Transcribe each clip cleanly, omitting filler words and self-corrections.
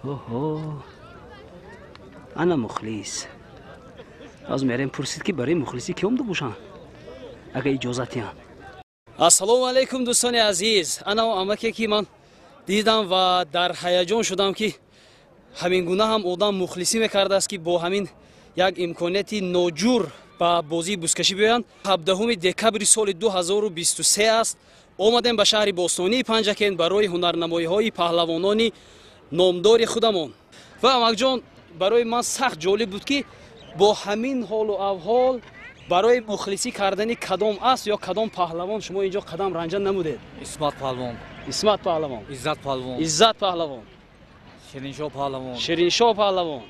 اوه انا مخلص از میرم پرسید که برای مخلصی کیوم دو باشن اگه اجازتی هم. السلام علیکم دوستان عزیز. انا و امکی که من دیدم و در هیجان شدم که همین گونه هم آدم مخلصی میکرده است که با همین یک امکانیتی نوجور با بازی بوسکشی بیان. 17 دکبر سال 2023 است. آمدیم به شهر باستانی پنجکن برای هنرنمایی های پهلوانانی نامدار خودمان و امک جان برای من سخت جالب بود که با همین حال و احوال برای مخلصی کردن کدام است یا کدام پهلوان شما اینجا قدم رنجان نمودید؟ اسمت پهلوان، اسمت پهلوان، عزت پهلوان، عزت پهلوان، شیرینشاه پهلوان، شیرینشاه پهلوان،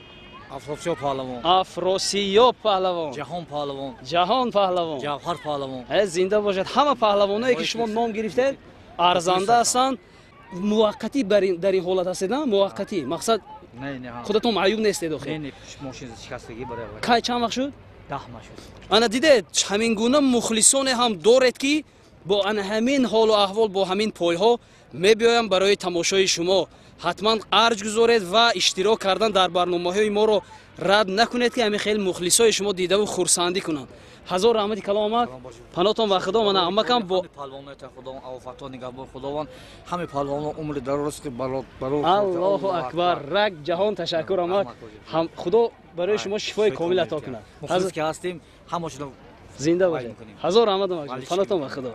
افراسیاب پهلوان، افراسیاب پهلوان، جهان پهلوان، جهان پهلوان، جوهر پهلوان. زنده باشد. همه پهلوانایی که شما نام گرفتید ارزنده هستند. موقتی در این حالت هستید؟ نه موقتی، مقصد نه خودتون معیوب نیستید آخه. نه ماشین شکستگی برای کی چند وقت شد؟ 10 ماه شد. انا دیدید همین گونه مخلصان هم دارید که با همین حال و احوال با همین پایها میبیایم برای تماشای شما. حتما ارج گذارید و اشتراک کردن در برنامه‌های ما رو رد نکنید که همین خیلی مخلصای شما دیده و خرسندی کنند. هزار رحمت کلامت پناهتون و خدا. من امکم با پهلوانات خداوند اوفتان نگهبان خداوند همه پهلوان عمر دراز که برای الله اکبر. رگ جهان تشکر امک. خدا برای شما شفای کامل عطا کنه. مخلص که هستیم همشون زنده باشید. هزار رحمت امک. پناهتون و خدا.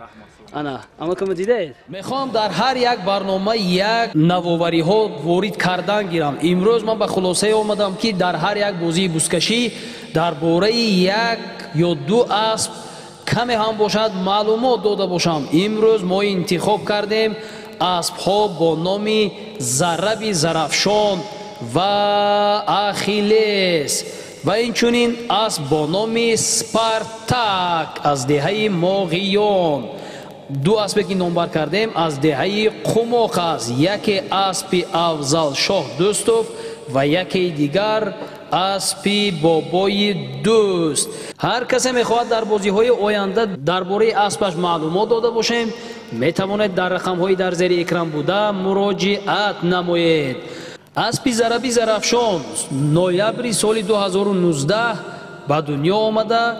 انا امکم دیدید میخوام در هر یک برنامه یک نوآوری ها وارد کردن گیرم. امروز من به خلاصه آمدم که در هر یک بازی بوسکشی درباره یک یا دو اسب کمی هم باشد معلومات داده باشم. امروز ما انتخاب کردیم اسب ها با نام ضرب زرافشان و اخیلس و اینچنین اسب با نام سپارتاک از دهه ماغیان. دو اسبی که نامبر کردیم از دهه قماق است. یکی اسب افضل شاه دوستوف و یکی دیگر اسب بابای دوست. هر کسی میخواهد در بازی های آینده درباره اسبش معلومات داده باشیم میتواند در رقم های در زیر اکران بوده مراجعت نمایید. اسب ضرب زرافشان نوامبر سال 2019 به دنیا آمده.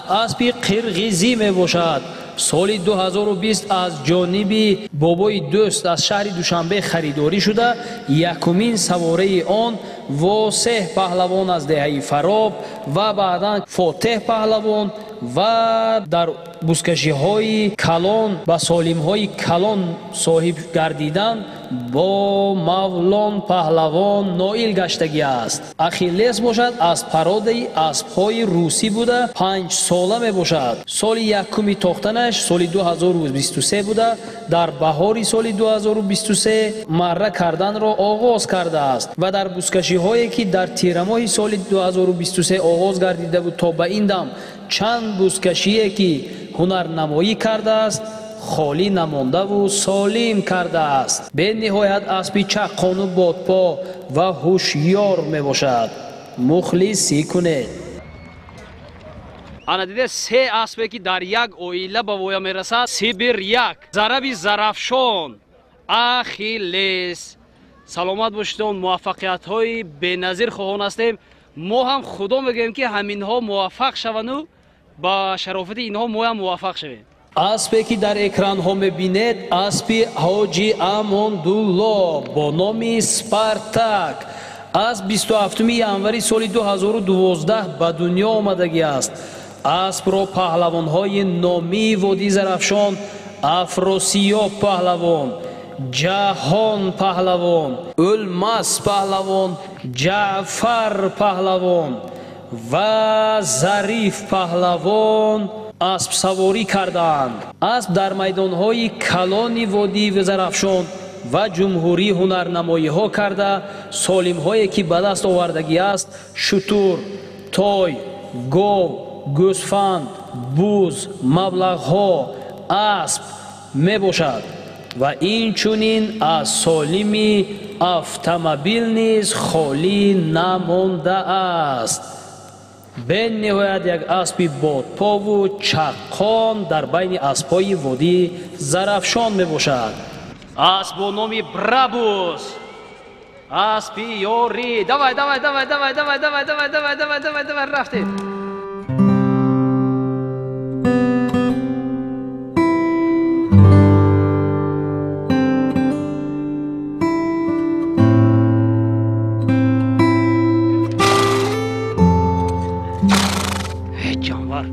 اسب قرقیزی می باشد. سال 2020 از جانب بابای دوست از شهر دوشنبه خریداری شده. یکمین سواره آن واسه پهلوان از دهه فراب و بعدا فاتح پهلوان و در بوسکشی های کلان با سالیم های کلان صاحب گردیدن با مولان پهلوان نائل گشتگی است. اخیلس باشد از پراده اسب های روسی بوده. 5 ساله می باشد. سال یکم تاختنش سال 2023 بوده. در بهار سال 2023 مره کردن را آغاز کرده است و در بوسکشی هایی که در تیر ماه سال 2023 آغاز گردیده بود تا به این دم چند بوسکشی که هنرنمایی کرده است خالی نمانده و سالم کرده است. به نهایت اسب چقان و بادپا و هوشیار می باشد. مخلصی کنید. انا دیده 3 اسبی که در یک عائله به ویا می رسد. سیبر یک، ضرب زرافشان، اخیلس. سلامت باشید. موفقیت های بی‌نظیر خواهان هستیم. ما هم خدا میگیم که همین ها موفق شوند و با شرافت اینها ما هم موفق شویم. اسبی که در اکران ها میبینید اسب حاجی اماندالله با نام سپارتاک از 27 ژانویه سال 2012 به دنیا آمدگی است. اسب را پهلوان های نامی وادی زرافشان، افراسیاب پهلوان، جهان پهلوان، الماس پهلوان، جعفر پهلوان و ظریف پهلوان اسب سواری کردند. اسب در میدان های کلان وادی زرافشان و جمهوری هنرنمایی ها کرده. سالم هایی که به دست آوردگی است شتر، تای، گاو، گوسفند، بوز، مبلغ ها اسب می باشد و اینچنین از سالمی اتومبیل نیز خالی نمانده است. به نهایت یک اسب بادپا و چقان در بین اسب‌های وادی زرافشان می باشد. اسب با نام برابوس аспи ёрӣ. Давай, давай, давай, давай, давай, давай, давай, давай, давай, давай, давай, рафтед. ҷонвар.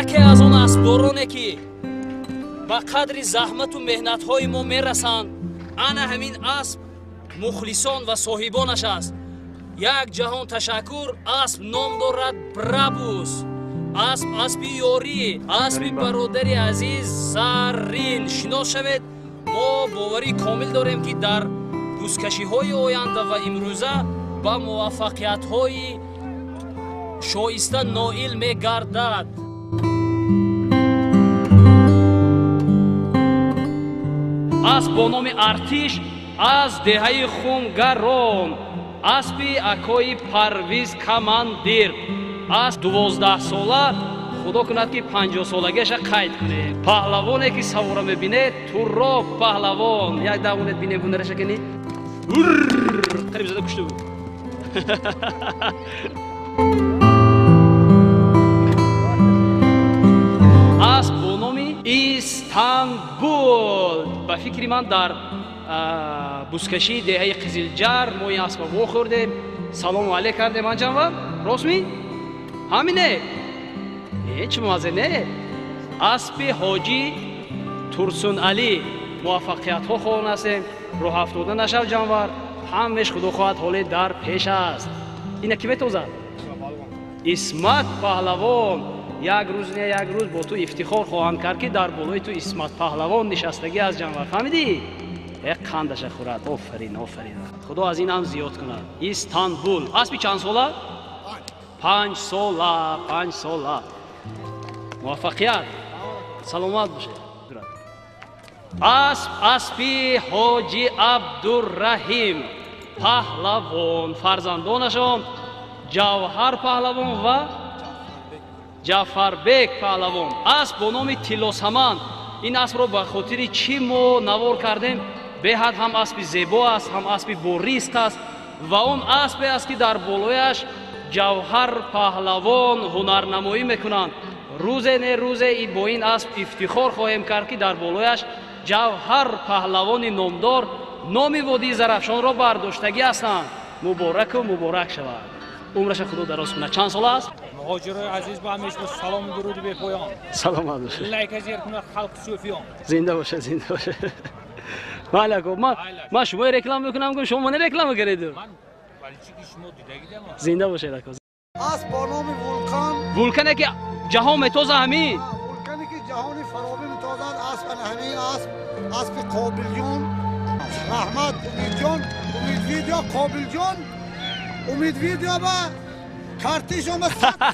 яке аз он аспдороне ки ба қадри заҳмату меҳнатҳои мо мерасанд, ана ҳамин асп мухлисон ва соҳибонаш аст. як ҷаҳон ташаккур. асп ном дорад Брабус. асп аспи ёрӣ, аспи бародари азиз Заррин шинос шавед. мо боварӣ комил дорем ки дар бузкашиҳои оянда ва имрӯза ба муваффақиятҳои шоиста ноил мегардад. اسب با نام ارتش از دهه خونگران، اسب اکای پرویز کماندیر. اسب 12 ساله، خدا کند که 50 سالگیش قید کنه. پهلوانی که سواره میبینه تورا پهلوان. یک دونه بینه بونرش کنی قریب زده کشته بود. اسب با نام استانبول. با فکری من در بوسکشی دهه قزلجار ما این اسب رو خوردیم. سلام علیک کردیم من جناب. راست می؟ همینه. هیچ مزه نه. اسب حاجی ترسون علی موفقیت ها خواهان هستیم. رو هفتاده نشو جانور. همش خدا خواهد حالی در پیش است. اینه کی بتوزد؟ اسمت پهلوان. یک روز نه یک روز با تو افتخار خواهند کرد که در بالای تو اسمت پهلوان نشستگی از جانور. فهمیدی؟ یک قندش خورد. آفرین آفرین. خدا از این هم زیاد کند. استانبول. اسبی چند ساله؟ 5 ساله. 5 ساله. موفقیت. سلامت باشه. اسبی حاجی عبدالرحیم پهلوان. فرزندانشان جوهر پهلوان و جعفربек پهلوان. اسب با نام طلاسمند. این اسب را به خاطر چی ما نوار کردیم؟ بهد هم اسب زیبا است، هم اسب با ریسک است و اون اسب است که در بالایش جوهر پهلوان هنرنمایی میکنند. روز نه روز با این اسب افتخار خواهیم کرد که در بالایش جوهر پهلوان نامدار نام وادی زرفشان را برداشتگی هستند. مبارک و مبارک شود. عمرش خدا دراز کنه. چند سال است؟ مهاجرای عزیز با همیشه با سلام و درود به پایان. سلامت باشه. لایک از یر کنه خلق صوفیان. زنده باشه زنده باشه. مالکو من شما رکلام میکنم که شما نه رکلام کردید. من ولی چی که شما دیدگیدم. زنده باشه رکو. اسب با نام ولکان. ولکانی که جهان میتازه همین. ولکانی که جهانی فرابه میتازد. اسب همین اسب قابلیون. رحمت امیدجان امیدویدیا قابلجان امیدویدیا با کارتیشون با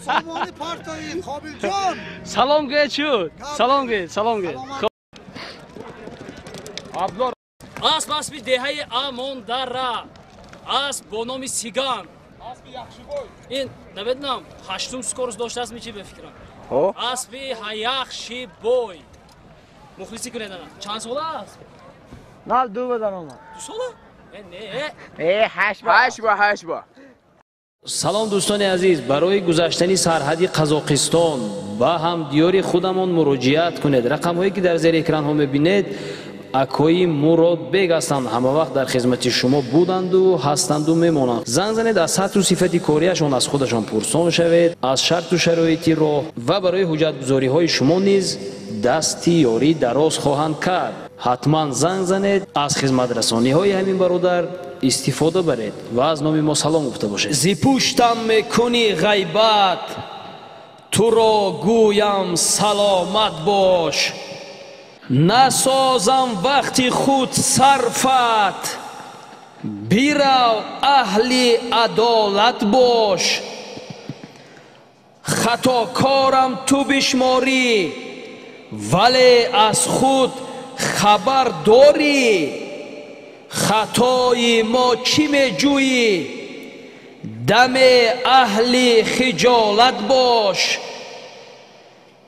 سامانی پارتایی قابلجان. سلام گوید شد. سلام گوید. سلام گوید. Ablar. اسب دهه آمون داره. اسب با نام سیگان. Asbi yaxshi boy. این نمیدونم 8م سکورس داشته است میچی بفکرم. اسب yaxshi boy. مخلصی کنید نه. چند ساله است؟ نال دو بدن اومد. 2 ساله؟ نه. 8 با. سلام دوستان عزیز، برای گذشتن سرحد قزاقستان با هم دیار خودمان مراجعت کنید. رقم هایی که در زیر اکران ها میبینید اکای مراد بیگ هستند. همه وقت در خدمت شما بودند و هستند و میمانند. زنگ زنید از سطح و صفت کاریشان از خودشان پرسان شوید. از شرط و شرایطی راه و برای حجت گزاری های شما نیز دستی یاری دراز خواهند کرد. حتما زنگ زنید. از خدمت رسانی های همین برادر استفاده برید و از نام ما سلام گفته باشید. زی پشتم میکنی غیبت، تو را گویم سلامت باش. نسازم وقتی خود صرفت، بیرو اهل عدالت باش. خطاکارم تو بشماری ولی از خود خبر داری. خطای ما چی میجویی؟ دم اهل خجالت باش.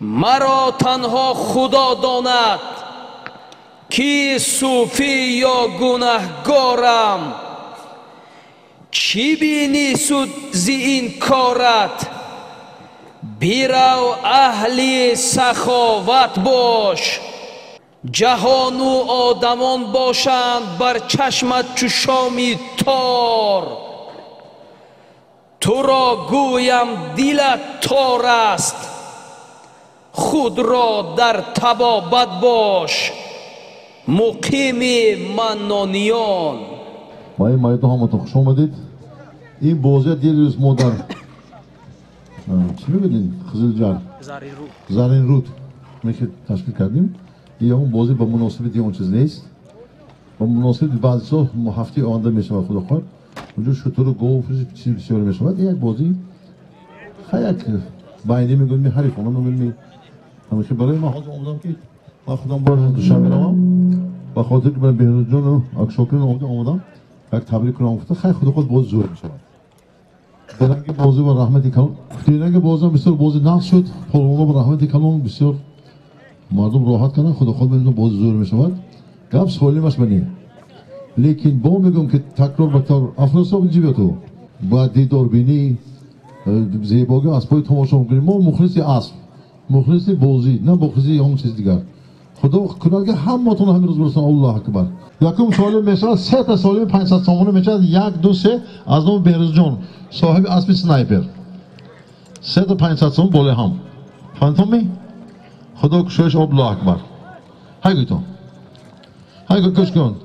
مرا تنها خدا داند کی صوفی یا گناهگارم چی بینی سود زی این کارت بیرو اهلی سخاوت باش جهان و آدمان باشند بر چشمت چو شامی تار تو را گویم دلت تار است خود را در طبابت باش مقیم منانیان. مایه مایتون همونطور خوش آمدید. این بازی دیروز ما در چی می‌بینید؟ خزیلجان زرین رود میشه تشکیل کردیم. این همون بازی با مناسبت اون چیز نیست. با مناسبت بعضی سال هفته آینده میشه خدا خواهد. اونجا شطور و گوف چیزی بسیار میشه. یک بازی خیلی باینده میگن حریف اونم میگن همیشه برای ما حاضر اومدم که من خودم بار دوشنبه میروم و خاطر که من بهروز جان و اکشاکرین اومدم یک تبریک کنم گفتم خیلی خود باز زور میشه. درنگ بازی و رحمتی کلام درنگ بازی بسیار بازی نقص شد پولونا و رحمتی کلام بسیار مردم راحت کردن خود ببینم بازی زور میشود گپ سوالیمش بنی لیکن با میگم که تکرار به تکرار افراسیاب جیبتو با دیدار بینی زیبایی اسبای تماشا میکنیم ما مخلصی اسب مخلصی بازی نه مخلصی همون چیز دیگر خدا کنار که همتون همین روز برسن الله اکبر. یکم سوال میشه 3 تا سوال 500 تومان میشه 1 2 3 از نام بهروز جان صاحب اسب سنایپر 3 تا 500 تومان بالا هم فهمتمی خدا کشش الله اکبر. های تو های گوش کن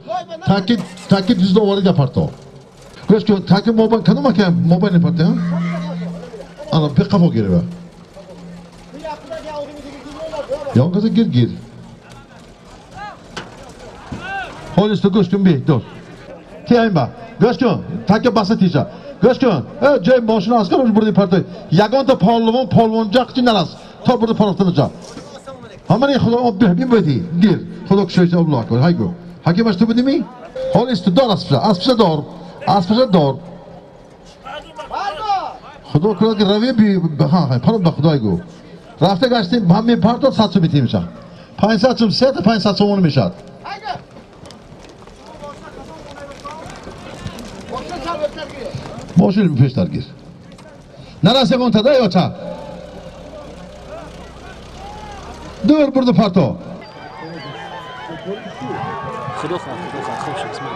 تاکید دیز دوباره گپارتا گوش کن تاکید موبایل کنم که موبایل نپرته ها انا به قفا گیره یا کسی گیر حالش تو گوش کن بی دور تیم با گوش کن تاکید بسته تیجا گوش کن جای ماشین از کنم بردی پرته یگان تا پالوان جاک چی نراز تا برده پرفتن جا همانی خدا بی بدی گیر خدا کشش الله اکبر. های گو حکیمش تو بدی می حالش تو دار اسبش دار خدا کنه که روی بی ها پرد به خدای گو رفته گشتیم همین پرد 700 میتی میشه 500 تومن 3 تا 500 تومن میشه ماشین پیشتر گیر نرسه کن تا یا چه دور برده پرتو خدا خوب شد اسمان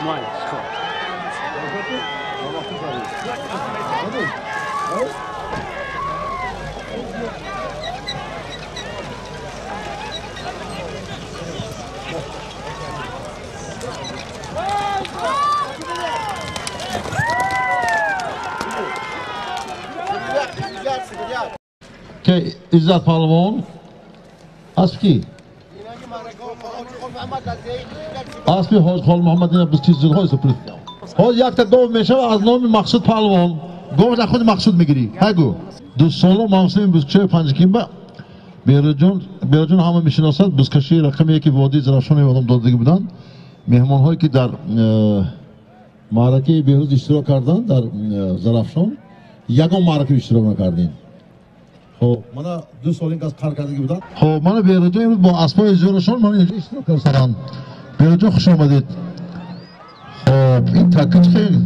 مال خوب که عزت پهلوان اسب کی؟ اسب حاج خال محمد این بس چیز های سپرد حاج یک تا گاو میشه از نام مقصود پهلوان گاو از خود مقصود میگیری هگو دو سالو موسم بسکشه پنجکیم با بهروز جان همه میشناسد بسکشی رقمی که وادی زرافشان آدم دادگی بودن مهمان هایی که در معرکه بهروز اشتراک کردن در زرافشان یگان معرکه اشتراک نکردیم. خب من 2 سال این کار کردگی بودم. خب من بهروز جان امروز با اسبای زورشان من اینجا اشتراک کردم. بهروز جان خوش آمدید. خب این تاکید خیلی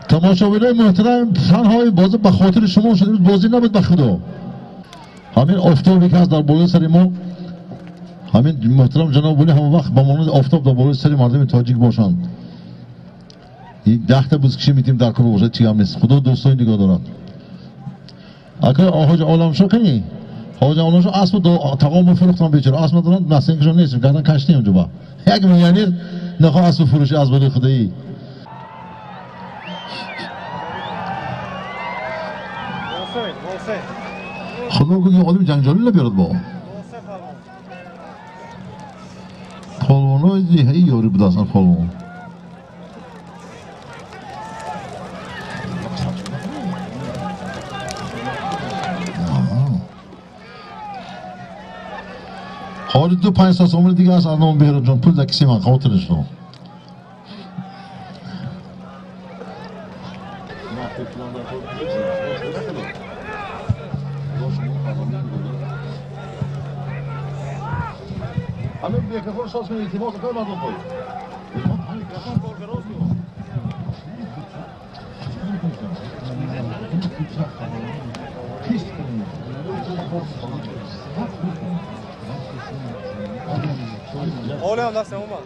تماشاگران محترم تنهای بازی به خاطر شما شده بازی نبود به خدا همین آفتابی که از در بالای سر ما همین محترم جناب ولی همه وقت با مانند آفتاب در بالای سر مردم تاجیک باشند این 10 تا بزکشی میتیم در کار باشه چی هم نیست خدا دوستای نگاه دارد اگر حاج عالمشاه کنی حاج عالمشاه اسب تقام فروختن بیچاره اسب ندارن مسئلهشون نیست گردن کشتی اونجا با یک میلیونر نخواه اسب فروشی از بالای خدایی خدا کنه آدم جنگجوی نبیارد با پالوانای هی یاری بود اصلا پالوان حالی 500 تومن دیگه از نام بهروز جان پول دکسی من خاطرش رو همه میکروفون شاز کنید التماس کنید مردم پای میکروفون کارگراز میاد Olha, anda sem uma.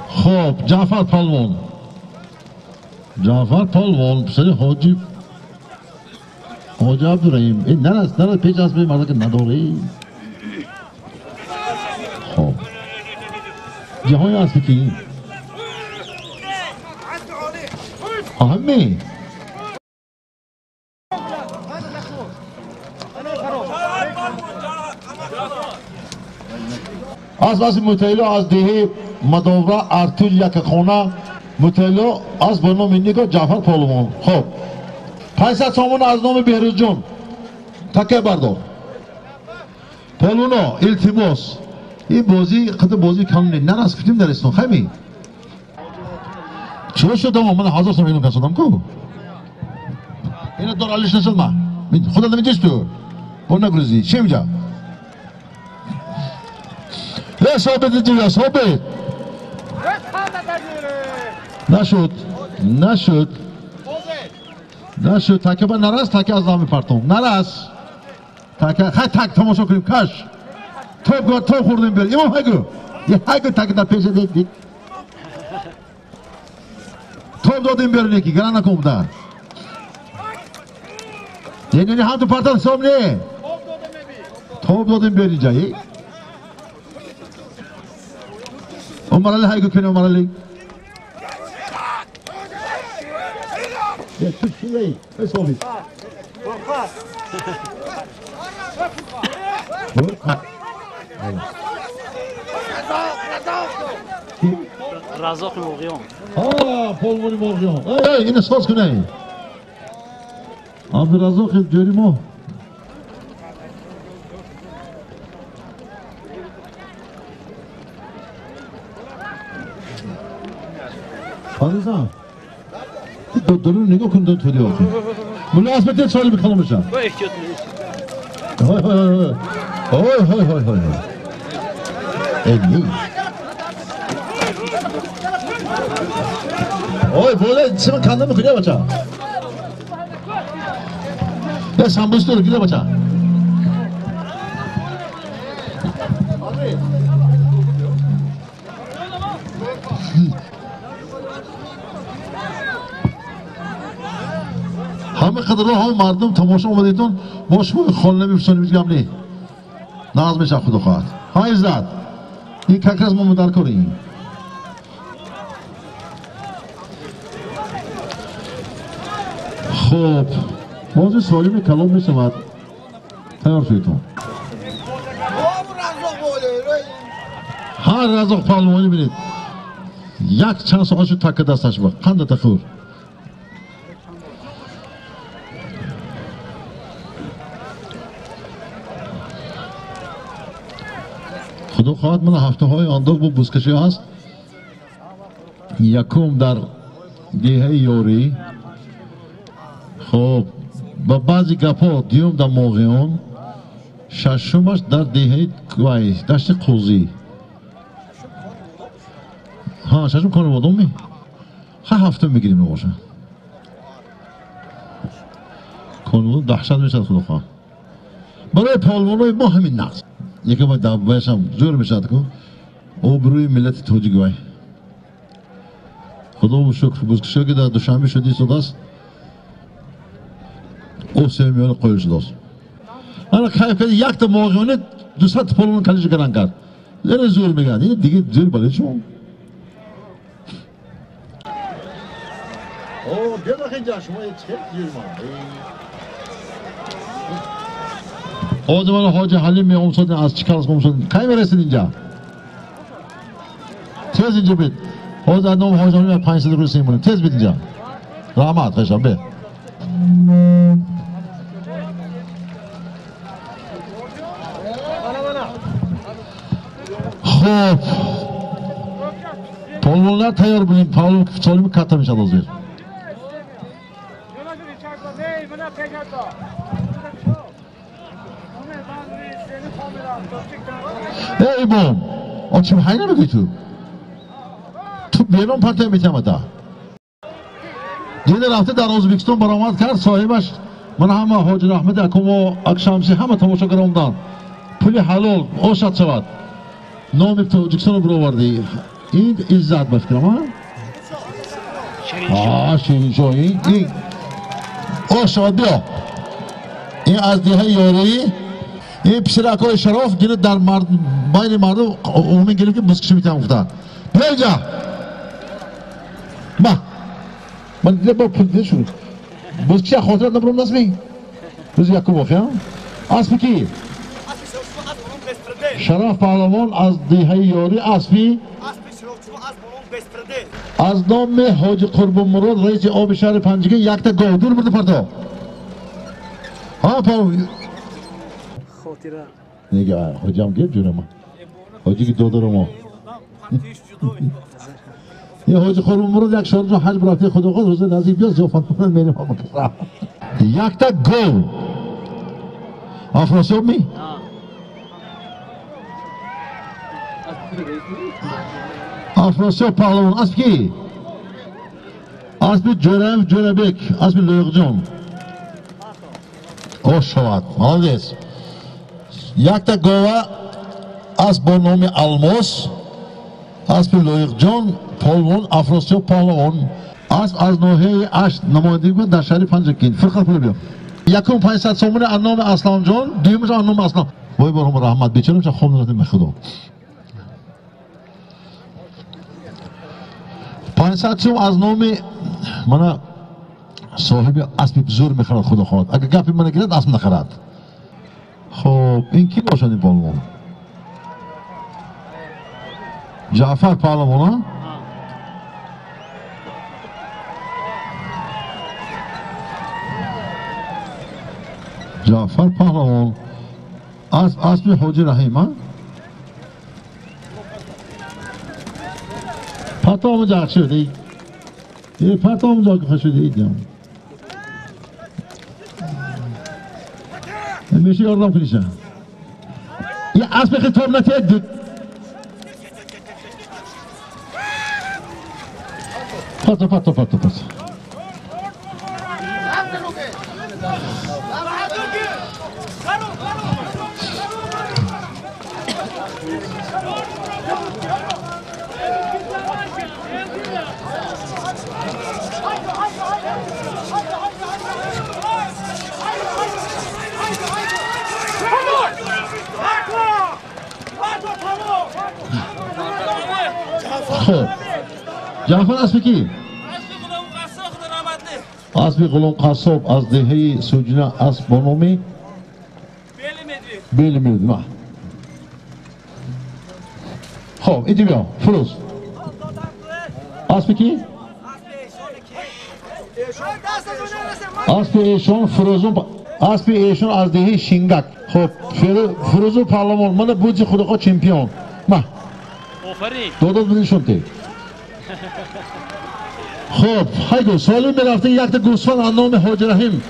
خب جعفر پالوان پسر حاجی عبدالرحیم این نرس پیچ از به مرده که نداره خب جهانی هست که این همه از متعلق از دیه مدوره ارتول یک خونه متعلق از برنامه نگاه جعفر پالوان خب 500 سامون از نام بهروز جان تکه بردار پالونا التماس این بازی خود بازی کاملی نرس کردیم در استان خیمی چرا شدم من 1000 سام اینو کسادم کو اینو دار علیش نشد من خدا نمیجش تو اون نگروزی چه میجا یا ثابت دیگه ثابت نشد تکه با نرس تکه از نام پرتون نرس تکه خیلی تک تماشا کنیم کش توپ خوردیم بر امام یه هگو تکه در پیش دید توپ دادیم بر نیکی گران نکن در یعنی هم تو پرتون حساب نه توپ دادیم بر اینجایی امرالی هگو کنیم امرالی تو چیه حسابی رزاق موقعیان پولمونی موقعیان این احساس کنه عبد رزاق جوری ما عزیزم دارو نگاه کن تو دیو ملا اسمت سوالی بکنم بشم با احتیاط های اینی böyle sen kendini kıya baça ya sen bu story kıya baça همه قدرها هم مردم تماشا اومدیدون باش بود خال نمیفسونیم میگم نه ناز میشه خدا خواهد های زد این ککرز ما مدار کنیم خب بازی سالم کلام میشود تیار شدیدون هر رزاق پهلوانی بینید یک چند ساعت شد تک دستش با قند تخور خدا خواهد من هفته های آنداغ با بوزکشی هست یکم در گیه یوری خب با بعضی گپا دیوم در موقعیان ششمش در دیه گوی دشت قوزی ها ششم کنه بودم می هفته میگیریم باشن کنه دحشت میشد خدا خواهد برای پالوانای ما همین نقص یکی باید دبایش هم زور میشد کن او بروی ملت توجی گوی خدا و شکر بزرگشو که در دوشنبه شدی است او سیمیان قویل شده است انا خیلی که یک تا موقعانه 200 پولون کلیش گران کرد زیر زور میگن این دیگه زیر بله چون اوه بیا بخ اینجا شما یه چه زیر ما او زمان حاج حلیم می اومسادن از چیکار از اومسادن کی میرسید اینجا تیز اینجا بید حاج ادم حاج حلیم 500 روز سیمونه تیز بید اینجا rahmat qasham be. Xo'p. Polvonlar tayyor bo'ling. Polvon Solimov katta inshaalloh o'zir. Ey bom. Ochim haynami tu? Tu benom partay metamata. Yine rafte dar O'zbekiston baromad kard sohibash mana hamma Hoji Rahmat akom va Akshamsi hamma tomoshagorondan puli halol o'shat savat. Nomi Tojikiston birovardi. این عزت باش کنم شیرین شاهی این شاد بیا این از دیه یاری این پسرک های شراف گیره در بین مردم عمومی گیریم که بسکشی میتونم گفتن بیا اینجا من دیده با پلیده شد بسکشی خاطرت نبرم نسمی روز یکو باخیم اسبی کی؟ شراف پهلوان از دیه یاری اسبی از نام حاجی قربان مراد رئیس آب شهر پنجگین یک تا گاودور برده پردا ها پاو خاطره نگه حاجی هم گفت جونه ما حاجی که دو ما یه حاجی قربان مراد یک شهر جو حج برافتی خدا خود روزه نزدیک بیاد زیافت کنن میریم ها مکسرا یک تا گو افراسیاب می افراسیاب پهلوان اسب کی؟ اسب جوربک اسب لویقجان او شواد مالدیس یک تا گوه اسب با نام الماس اسب لویقجان پهلوان افراسیاب پهلوان اسب از ناحیه اشت نمایندگی بود در شهر پنجگین فرقه پول بیا یکم 500 سومون از نام اسلام جان دویمش از نام اسلام وای برام رحمت بیچارم چه خوب نرفتیم خدا 500 سوم از نام من صاحب اسب زور میخرد خدا خواهد اگر گپی من گیرد اسب نخرد خب این کی باشد این پهلوان جعفر پهلوان جعفر پهلوان اسب حاجی رحیم پرتام جا شده ای پرتام جا که شده ای دیم میشه یاردم کنیشن یه اسب خطاب نتید پتا جعفر اسب کی؟ اسب غلام قصاب از دهه سوجنا اسب با نام بیل مدوی خب اینجا بیا فروز اسب کی؟ اسب ایشان فروزون اسب ایشان از دهه شینگک خب فروزون پهلوان من بودی خدا چمپیون ما دو بدین شمته خب هایگو سالون میرفته یک تا گوسفند از نام حاجی رحیم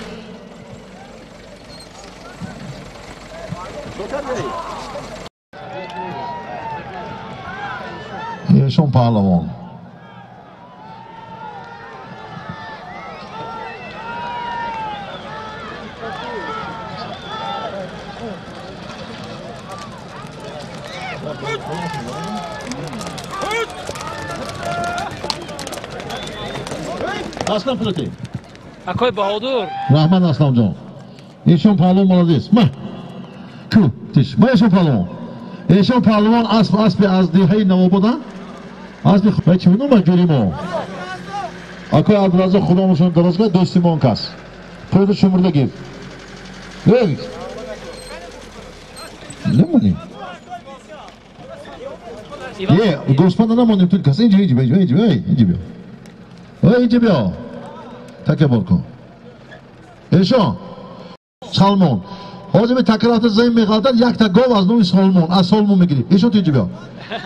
ایشون پهلوان اسلام پلوتی اکای بهادر رحمت اسلام جان ایشون پهلوان مالدیس ما کو تیش ما ایشون پهلوان اسب از دیهه نوابادن اسب بچه منو مجبوری ما اکای عبدالرزاق خدا مشون دراز کرد دوستی ما کس پرد شمرده گیر بگید نمونیم یه گوسفند نمونیم تو کس اینجا بیا اینجا بیا تکبر کن ایشان سالمون حاجم تکرات زمین میخوادن یک تا گاو از نوع سالمون از سالمون میگیری ایشان توی بیا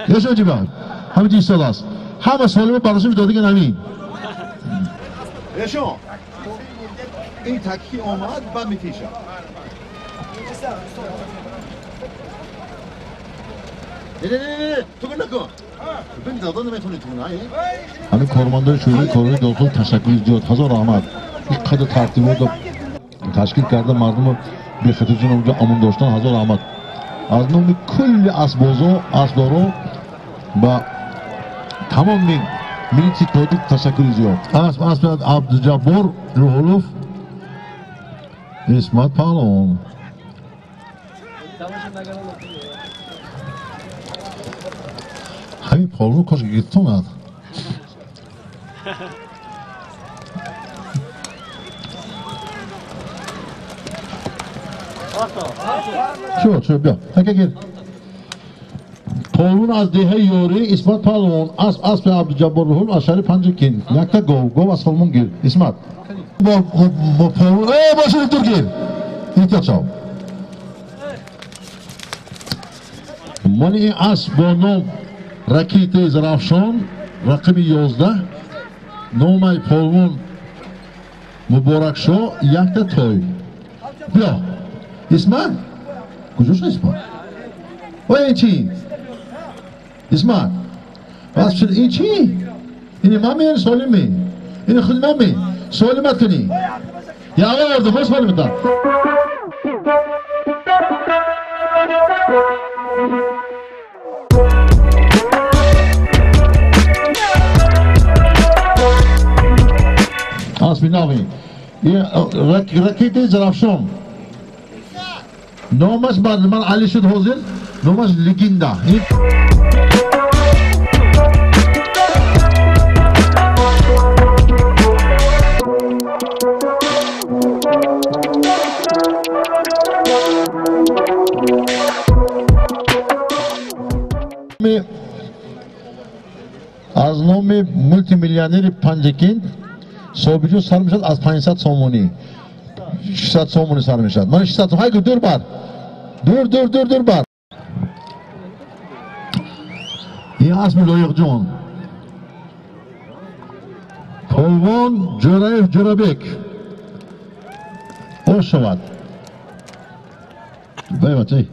ایشان توی بیا همه چیز سال است همه سالمون براشون داده که نمین ایشان این تکی آمد بعد میکیشه نه تو کن نکن ببین دادا نمیتونی تو نه همین کارمندای شوری کارهای داخل تشکر زیاد هزار رحمت این قدر ترتیب رو تشکیل کرده مردم به خاطر اونجا امون داشتن هزار رحمت از نام کل اسبازا با تمام میلیتی تایید تشکر زیاد اسب عبدالجبار روحولوف اسمت پهلوان همین پالو کاش گیرتون هست چو بیا تکه گیر پالون از دهه یوری اسمت پالون اسب عبدالجبار روحول از شهر پنجکین یک تا گو از سالمون گیر اسمت با پالون باشه دور گیر احتیاط شو من این اسب با نام رکیت زرافشان رقم 11 نام پالون مبارک شو یک تا توی بیا اسمت کجاش اسمت و این چی اسمت بس شد این چی این مامی سالمی این خود مامی سالمت کنی یا آقا ورده خوش سالمت دار اسمی نامی رکیت زرافشان نامش بعد من علی شد حاضر نامش لگینده از نام مولتی میلیونر پنجکین صبحیجو سر میشد از 500 سومونی 600 سومونی سر میشد من 600 سومونی های دور بر دور بر این اسم لایق جان پلوان جرایف جرابک خوش شود بای بچه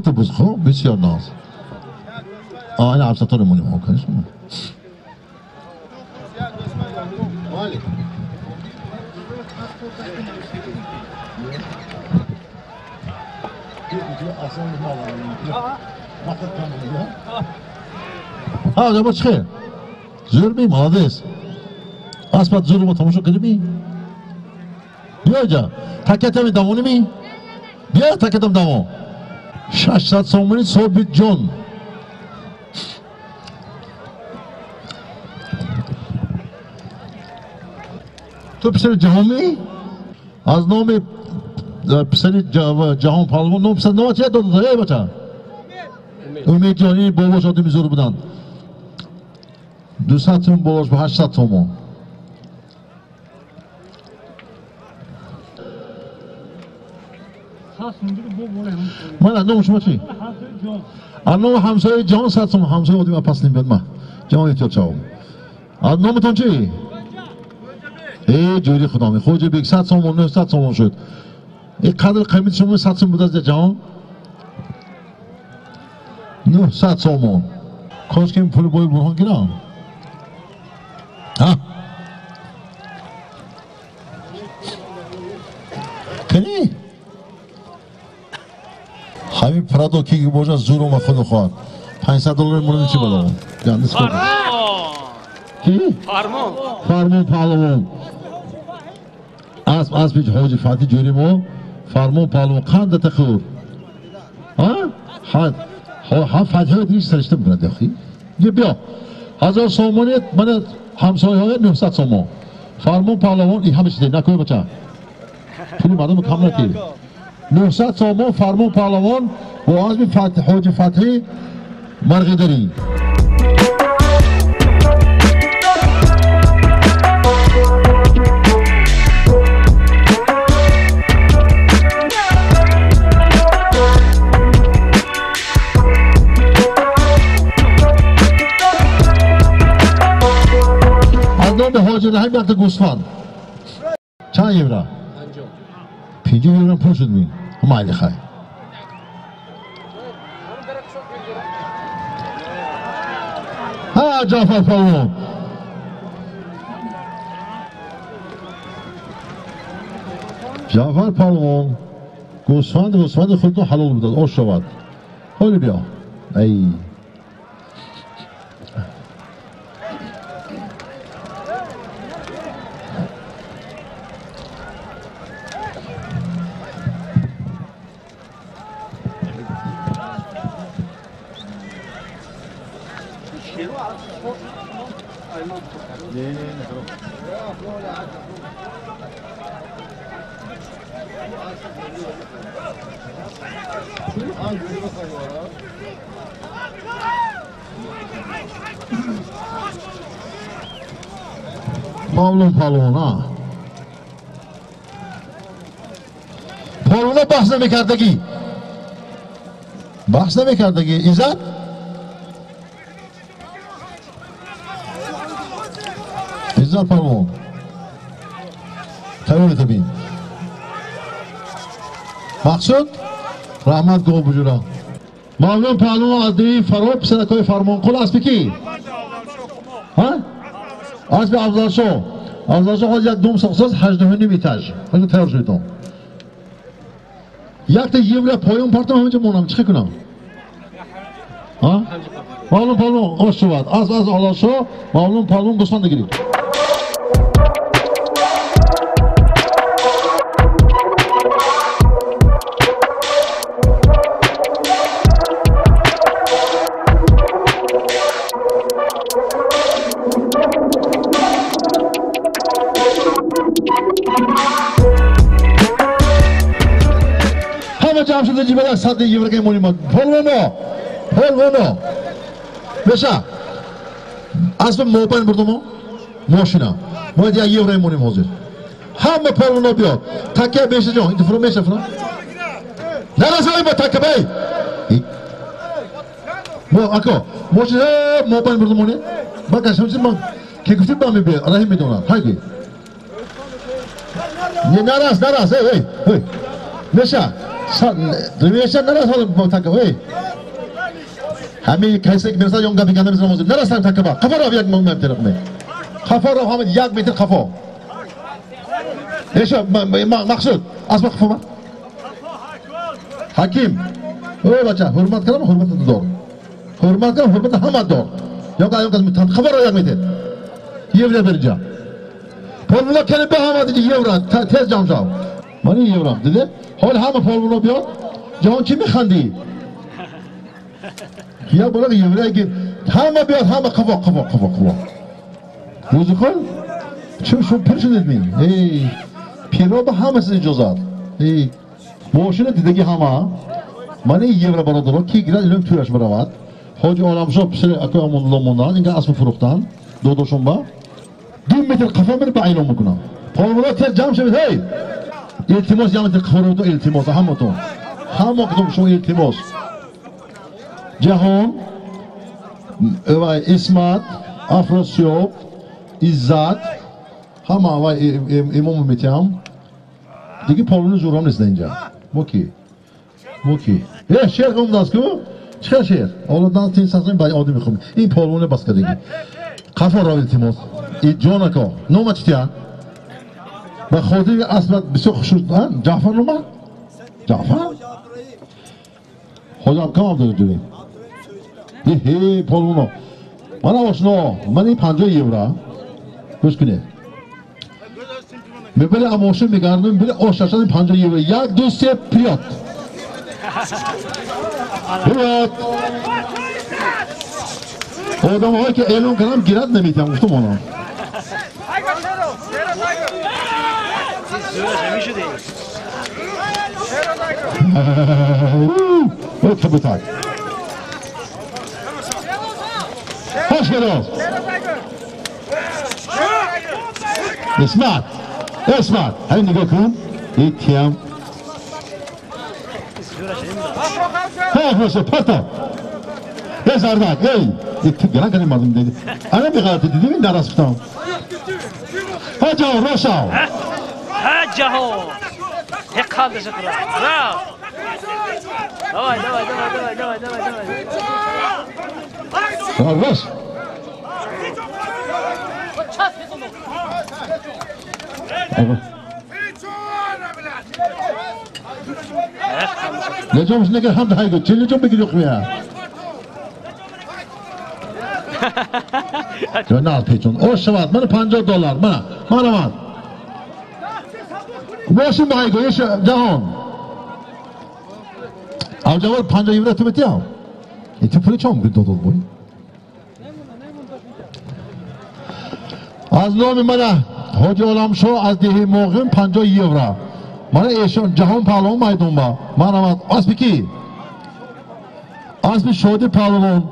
تو بز خوب بسیار ناز این عبستان مونیم ها کنیش مون ها جبا چخیر زور بیم حادث اسبت زور ما تماشا کنی بی بیا جا تکتم دمونی بی بیا تکتم دمون 600 سومونی صبح جان تو پسر جهانی از نام پسر جهان پهلوان نام پسر نام چیه داده بچه امید جانی باباش آدمی زور بودن 200 تومن باباش به 800 تومن من نام شما چی؟ نام همسایه جهان 100 تومن همسایه آدمی پس نیم بیاد من جهان احتیاط شو نامتون چی؟ ای جوری خدا می خود بیگ 100 تومن 900 تومن شد این قدر قیمت شما 100 تومن بود از جهان 900 تومن کاش که این پول بای برهان گیرم ها کنی همین پرادو که باشه زور اومد خود خواهد 500 دلار مورد چی بدارم جاندس کن کی؟ فرمون پهلوان اسب پیچ حاجی فتی جوری ما فرمون پالون قند تخور ها ها فتحه دیگه سرشته میکنه داخلی یه بیا 1000 سومونیت من همسایه های 900 سومون فرمون پالون این همه چیزه نکنه بچه پولی مردم کم نکنه 900 سومون فرمون پالون و عزم حاج فتحی مرغی داری به حاجر رحیم وقت گوسفند چند یورا؟ 50 یورا پول شد می هم علی خواهی ها جعفر پالون جعفر پالون گوسفند خودتون حلال بداد آش شود حالی بیا ای پالون ها پالونه بحث نمیکردگی ایزد پالون تبیل تبین مقصود رحمت گو بجورا معلوم پالون عدی فروب صدقای فرمان قول اسبی کی؟ ها؟ اسبی افضلشو خود یک دوم سخصاص 18 ایتاژ خیلی تیار شدیدم یک تا یه پایون پارتم همینجا مونم چه کنم؟ ها؟ معلوم آش شود از آلاشو معلوم گوسفند گیری جمع شده جیبه 100 یورو که مونیم پالونو بشا اسب موبایل بردم ماشینا باید 1 یورو مونیم حاضر همه پالونو بیاد تکه بیشه جان اینو فرو میشه فرو نرسایی با تکه بی اکو ماشین موبایل بردم مونیم با کشم من که گفتیم با می بیا راهی میدونم هایی نرس ای بشا رویشن نرس با تکه بی همه کسی که میرسه یونگا بیگانه میزنه موزه نرسن تکه با خفا را یک مهم ترقمه خفا را همه 1 متر خفا ایشا مقصود اسم خفا با حکیم او بچه حرمت کنم حرمت دار حرمت همه دار یونگا میتن خفا را 1 متر یه برجا پولونا کنه به همه دیگه یورو تیز جام شاو منی یورو دیده حال همه پولونا بیاد جهان کی میخندی یا برای یورو که همه بیاد همه قوا روزی کن چون شما پر شدید می پیرا به همه سیز اجازات ماشین دیدگی همه منی یورو برادرها کی گرد ایلم تویش برود حاج عالمشا پسر اکو امون موندن اینگه اسم فروختن دوشون با 2 متر قفا میره به اعلام میکنم پولونا تیز جمع شوید هی التماس یا متر قفا رو تو التماس همه کدوم شما التماس جهان اسمت افراسیاب عزت همه امام میتیم دیگه پولونا زورم نیست اینجا موکی شیر قوم دست کو چه شیر اولادان تین سازن با آدم میخوام این پولونا بس کردگی قفا را التماس ای جانکو نومه چطیه با خودی اسمت بسیار خوشود جعفر نومه جعفر خودم کم داره جوری پولونا من آشنا من این 50 یورو گوش کنید میبره اموشو میگردم بره آشاشان 50 یورو 1 2 3 پریاد پریاد آدم هایی که اعلام کنم گیرد نمیتونم گفتم اونا باید کبوتر خوش گراز اسمت همین نگاه کن یک تیم ها خوشه پرتا یه زردک یک تو گران کنیم مردم دیدی انا بغلطه دیدی این درست بتام ها جاو رو شاو ها جاو هک خالده شکر را دوای روش لجومش نگه هم دهایی گفت چه لجوم بگیری خویه جنال پیچون او شواد من $50 من باشیم دهایی گویش جهان او جوال 50 یورو تو بتی هم این تو پولی چون بگید دو بایی از نام من حاج علم شو از دهی موقعیم 50 یورو من ایشون جهان پهلوان میدون با من آمد اسبی کی اسبی شادی پهلوان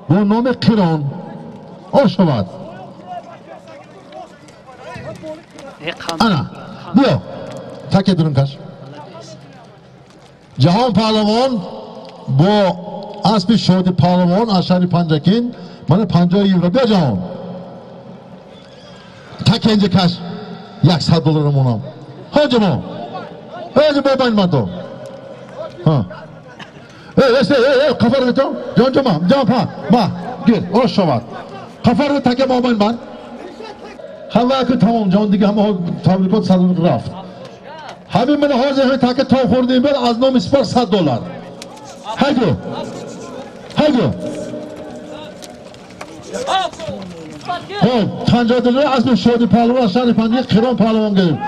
با نام قیران او شود انا بیا تکه درون کش جهان پهلوان با اسبی شادی پهلوان از شهر پنجکین من 50 یورو بیا جهان تکه اینجا کش $100 مونم هاجمو باین من تو ها کفر رو تو جان پا ما گیر او شود کفر رو تکه ما باین من همه که تمام جان دیگه همه تبریکات صدق رفت همین من حاضر تکه تا خوردیم بر از نام سپار $100 هگو $50 از شادی پهلوان شهر پنجه قیران پهلوان گریم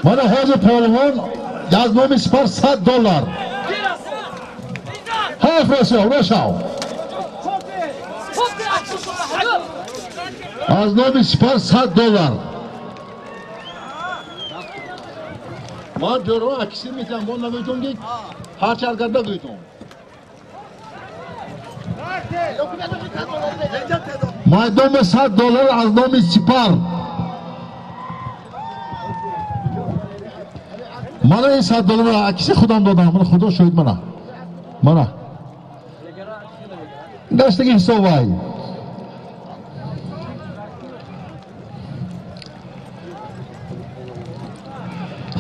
من حاضر پهلوان از نام سپار $100 حافظ رو شاو از نام سپار $100 من جورو اکسی میتونم با نمیتون گید هر چرگرد بگویتون من دوم $100 از نام سپار من این $100 را اکسی خودم دادم من خدا شاید منه داشتگی حساب های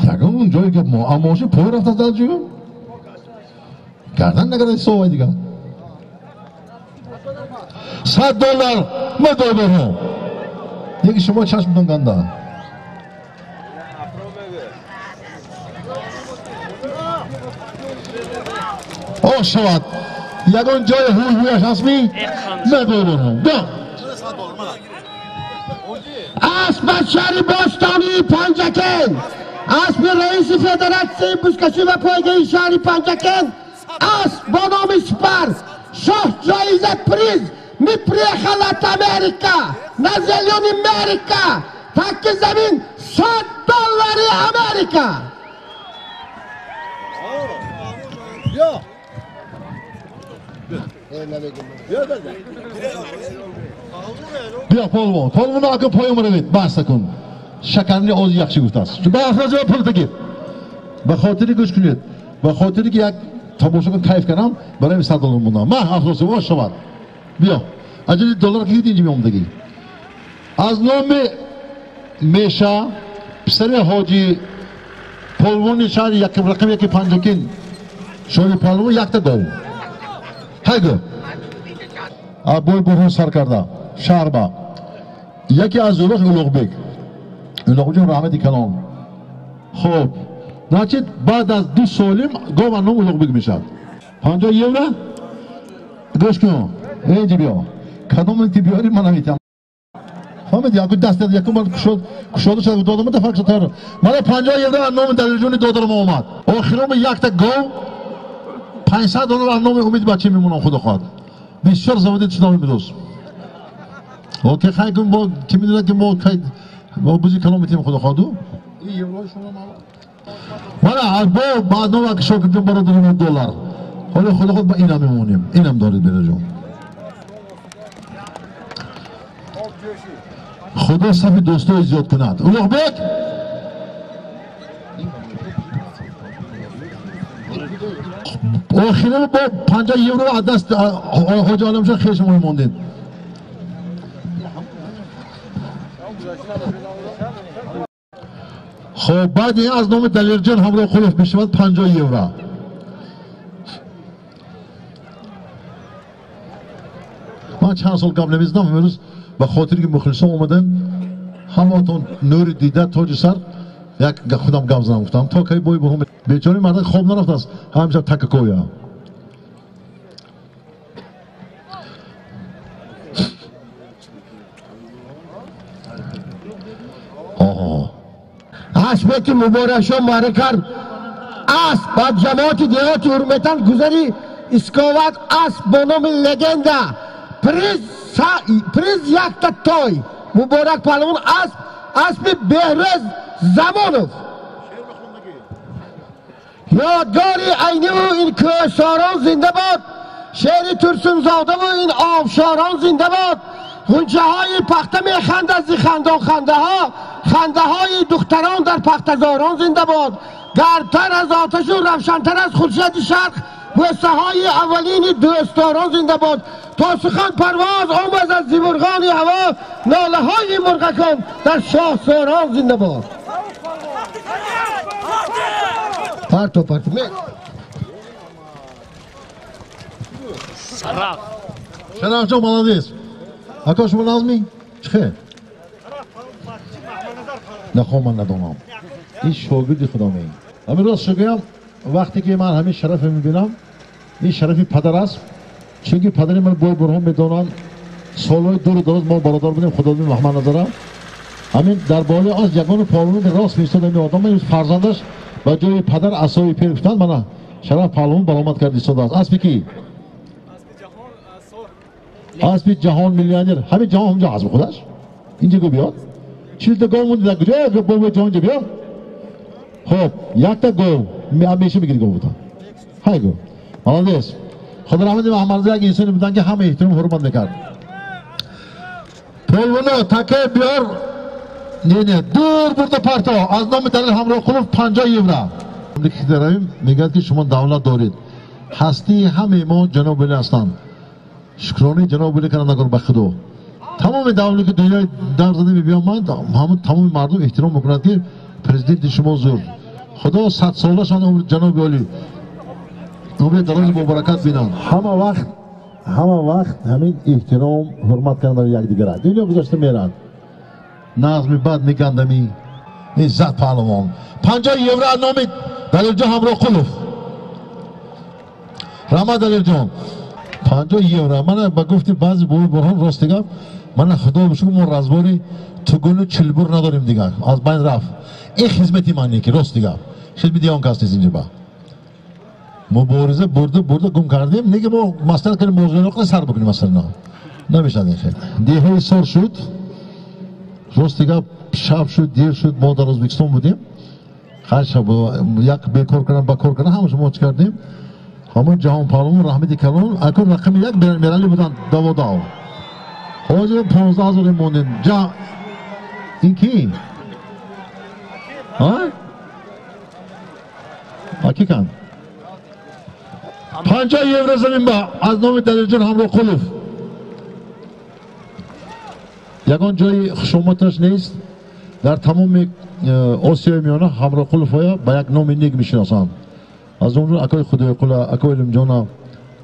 یکم اون جایی که ما اماشی پای رفت از دلجویم گردن نگرد حساب های دیگه $100 مدار برم یکی شما چشم دن گنده او شود یکان جای هویش هستی مدار برم بیا اسب شهر باستانی پنجکن اسب رئیس فدراسیون بوسکشی و پایگاه شهر پنجکن اسب با نام سپر شاه جایزه پریز میپریخلت امریکا نزلیون امریکا تک زمین $100 امریکا بیا پالوان آقا پایم روید بحث کن شکرنی آز یخشی گفت است به افراز و پول بگیر به خاطری گوش کنید به خاطری که یک تماشا کن کیف کنم برای $100 موندم من افراز و شود بیا اجلی دلار که اینجا میامدگی از نام میشه پسر حاجی پالوان شهر یک رقم یکی پنجکین شهر پالوان یک تا دو هگو ابوی برهان سر کرده شهر با یکی از اولوخ اولوغ جون رحمتی کلام خب ناچید بعد از 2 سالیم گام نام اولوغ بیگ میشد 50 یورو گوش کن اینجا بیا کدام انتی بیاری من نمیتونم فهمید یا که دست یکم بار کشاده شد دادم تا فرق شد مال 50 یورو از نام دلیرجانی دادم اومد آخرام یک تا گو $500 از نام امید بچه میمونم خدا خواهد بسیار زودی چنامی بدوست اوکی خیلی کن با کی میدونه که ما بوزی کلام میتیم خدا خواهدو این یورو شما مالا از با بعد نو که شکر جون برای $2 حالا خدا خود با اینم میمونیم اینم دارید بره جون خدا صف دوستای زیاد کند اولوغ بیگ آخیره با 50 یورو از دست حاج عالمشاه خیلی شما موندید خب بعد این از نام دلیرجان همراه خلوف بشود 50 یورو من چند سال قبل نمیزدم امروز به خاطر که مخلصان اومدن هماتون نور دیده تاج سر یک خودم گم زدم گفتم تا کی بوی برهم بیچاره مرد خواب نرفت است همیشه تک کویا اسبه که مبارک شو معرکر اسب با جماعت دیگه حرمتن گذاری اسکاوک اسب با نام لگنده پریز یک تای مبارک پهلوان اسب بهرز زمانوف یادگاری عینی و این کوهساران زنده باد شعر ترسون زاده و این آبشاران زنده باد غنچه های پخته می خند از خنده های دختران در پختزاران زنده باد گردتر از آتش و روشنتر از خورشید شرق بوسه های اولین دوستداران زنده باد تا سخن پرواز آمد از زیبرغان هوا ناله های مرغکان در شاهساران زنده باد پرتو شرف جو молодец اکا شما نازمی چه نخواه من ندونم این شاگردی خدا می همین راست شگویم وقتی که من همین شرف میبینم این شرفی پدر است چون که پدری من بای برهم میدونن سالهای دور دراز ما برادر بودیم خدا بی محمد نظرم همین در بالا از یگان پهلوان به راست میستاد این آدم من فرزندش با جای پدر عصای پیر گفتن من شرف پهلوان برآمد کرد ایستاده است اسب کی اسب جهان میلیونر همین جهان همجا هست خودش اینجا گو بیاد 40 تا گاو مونده در کجا گو جهان جا بیاد خب یک تا گاو همیشه میگیری گاو بودن های گو مالدیس خدا رحمت محمد رضا یک انسانی بودن که همه احترام حرمت میکرد پهلوانا تکه بیار نه دور برده پرتا از نام دلیل همراه خلوف 50 یورو که داریم میگه که شما دولت دارید هستی همه ما جناب ولی هستند شکرانه جناب ولی کنند اگر بخدو تمام دولتی که دنیای در زده بیان من تمام مردم احترام میکنند که پرزیدنت شما زور خدا 100 ساله شان جناب ولی عمر دراز با برکت بینن همه وقت همین احترام حرمت کردن یک دیگر دنیا گذاشته میرند نظم بد میگندمی عزت پهلوان 50 یورو نام دلیرجان همراه خلوف رحمت دلیرجان 50 یورو من با گفتی بعضی بوی برهان راست دیگم من خدا بشکر ما رزباری تو گلو چلبور نداریم دیگه از بین رفت این خدمتی معنی که راست دیگه خدمتی آن کس نیست اینجا با مبارزه برده گم کردیم نگه ما مستر کنیم موضوع نقل سر بکنیم مثلا نمیشد این خیلی دیگه سال شد راست دیگه شب شد دیر شد ما در ازبکستان بودیم هر شب یک بیکار کردن بکار کردن همش ما چه کردیم همون جهان پهلوان رحمتی کلان اکر رقم یک میرالی بودن دو حاجه 15,000 موندن این کی؟ ها؟ کی کن؟ 50 یورو زمین با از نام دلیرجان همراه خلوف یگان جای خشونتش نیست در تمام آسیای میانه همراه خلوف های با یک نام نیک میشناسند از اون رو اکای خدای قلا اکای علم جانا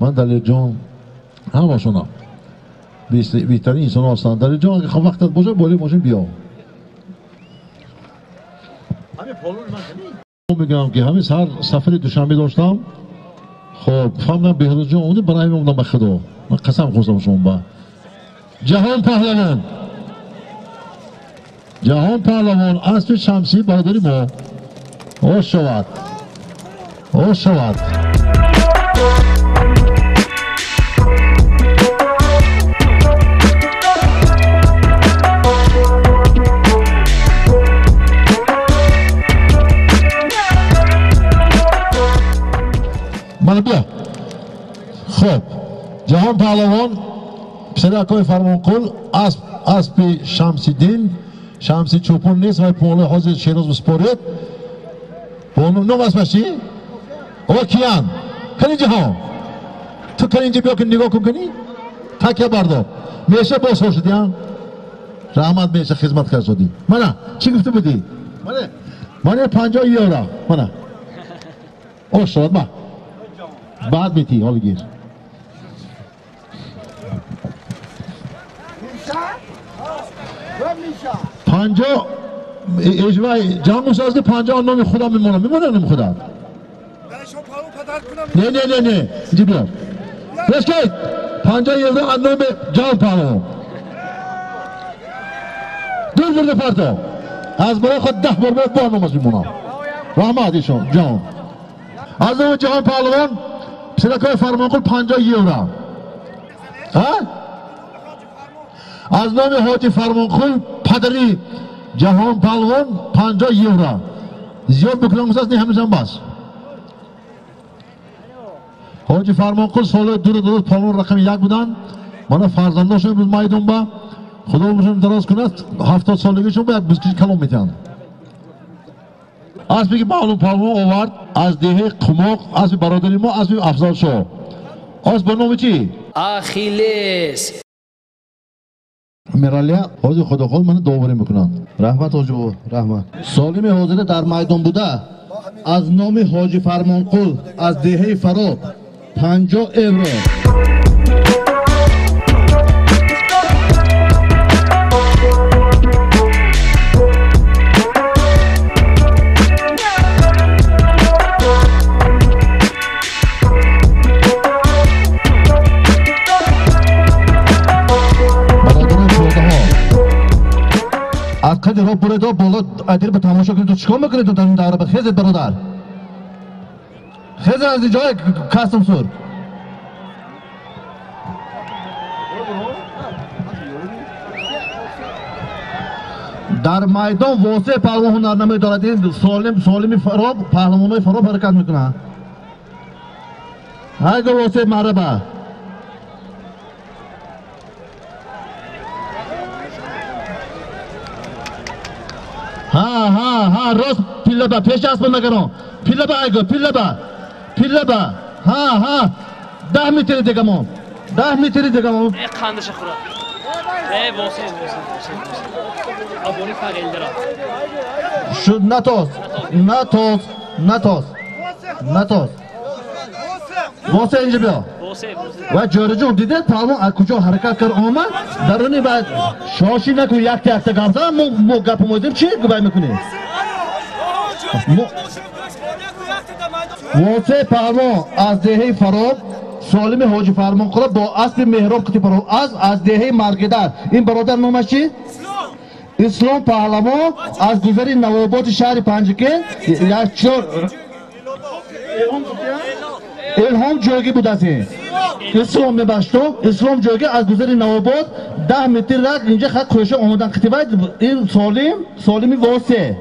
من دلیرجان همه شونا بهترین انسان هستند دلیرجان اگه خب وقتت باشه بالی ماشین بیا همین پالون من میگم که همین سر سفر دوشنبه داشتم خب فهمیدم بهروز جان اومده برای من اومدم به خدا من قسم خواستم شما با جهان پهلوان جهان پهلوان اسب شمسی برادری ما خوش شود خوش شود من بیا خب جهان پهلوان پسرکای فرمانقل اسب شمسی دین شمسی چوپون نیست و پونه حاضر شیراز بسپارید پونه نو اسمش چی؟ او کیان کنی جهان تو کنی اینجا بیا که نگاه کن کنی تکیه بردار میشه باز شدی هم رحمت میشه خدمت کرد شدی منه چی گفته بودی؟ منه 50 یورو منه او شد ما بعد بیتی حال گیر پنجاه اجوای جمع سازده 50 نام خدا میمونه نام خدا نه اینجا بیار بس که 50 یورو از نام جان پهلو دور برده پرتا از برای خود 10 بار باید با نامش میمونه رحمت ایشون جان از نام جهان پهلوان پسرکای فرمانقل 50 یورو از نام حاجی فرمانقل پدری جهان پهلوان 50 یورو زیاد بکنم مساس نه همیشه بس حاجی فرمانقل سال دور پهلوان رقم 1 بودن من فرزنداشون بود میدون با خدا بهشون دراز کنه 70 سالگیشون باید 20 کلم میتن از بگی معلوم پهلوان آورد از دیه قماق از برادری ما از افضل شو از به نام چی؟ اخیلس میرالیا حاجی خدا خود من دوباره میکنن رحمت حاجی رحمت سالم حاضر در میدان بوده از نام حاجی فرمانقل از دیه فراب 50 یورو از قدر را برده بالا ادیر به تماشا کنید تو چیکار میکنید تو در این دوره خیزید برادر خیزید از اینجا کستم سور در میدان واسه پهلوان هنرنمایی دارد این سالمی فراب پهلوانای فراب حرکت میکنن هایگو واسه مرحبا ها راست پیله با پیش اسب نگران پیله با ایگو پیله با ها 10 متر دیگه ما 10 متر دیگه ما قندش خورد واسه ابونی فقیل درا شد نتاز واسه اینجا بیا و جوری جون دیده پهلوان از کجا حرکت کرد آمد درونی بعد شاشی نکن یک تا گفته ما گپ مویدیم چی گوی میکنی واسه پهلوان از دیه فراب سالم حاجی فرمانقل با اسب مهراب کتی فراب از دیه مرگدر این برادر نامش چی؟ اسلام پهلوان از گذری نوابات شهر پنجکن یک چور الهام جوگی بود از این اسلام میباشتو اسلام جوگی از گذری نوابات 10 متر رد اینجا خط خوشه آمدن خطیبه این سالمی واسه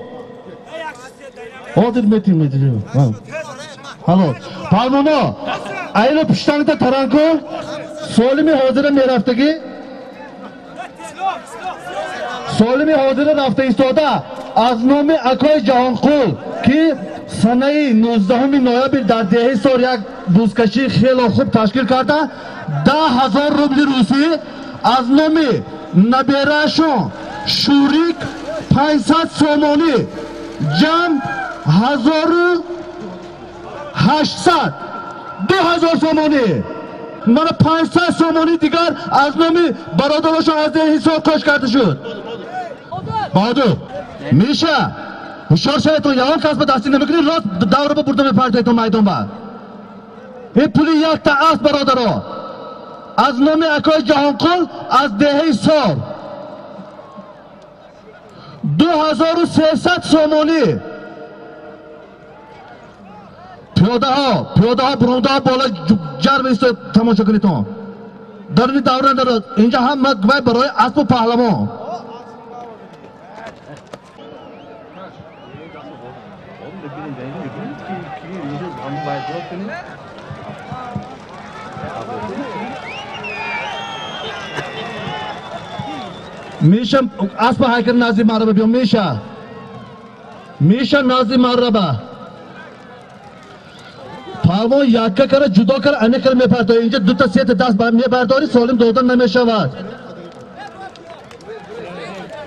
آدر متر حالا پهلوانا ایلو پشتنگ تا ترانکو سالمی حاضر میرفتگی سالمی حاضر رفته ایستاده از نام اکای جهانقل که سنه 19 نوامبر در دهه سال یک دوستکشی خیلی خوب تشکیل کرده 10,000 روبل روسی از نام نبیرشون شوریک 500 سومانی جمع 1,800 2,000 سومانی من 500 سومانی دیگر از نام برادرشون از ده حساب کش کرده شد بهادر میشه هوشیار شاید تو یهان کس به دستی نمیکنی راست دوره با برده میپرده تو میدان با این پولی یک تا است برادر از نام اکای جهانقل از دهه سال 2300 سومونی. پیاده ها برونده ها بالا جرم ایستاد تماشا کنید تو. در این دوران دارد اینجا هم مقبای برای اسب و پهلوان. میشه اسب هایکر نازی مارا بیام میشه نازی مارا با پهلوان یکه کره جدا کره انه کره میپرده اینجا دو تا سه تا دست با میبرداری سالم دادن نمیشود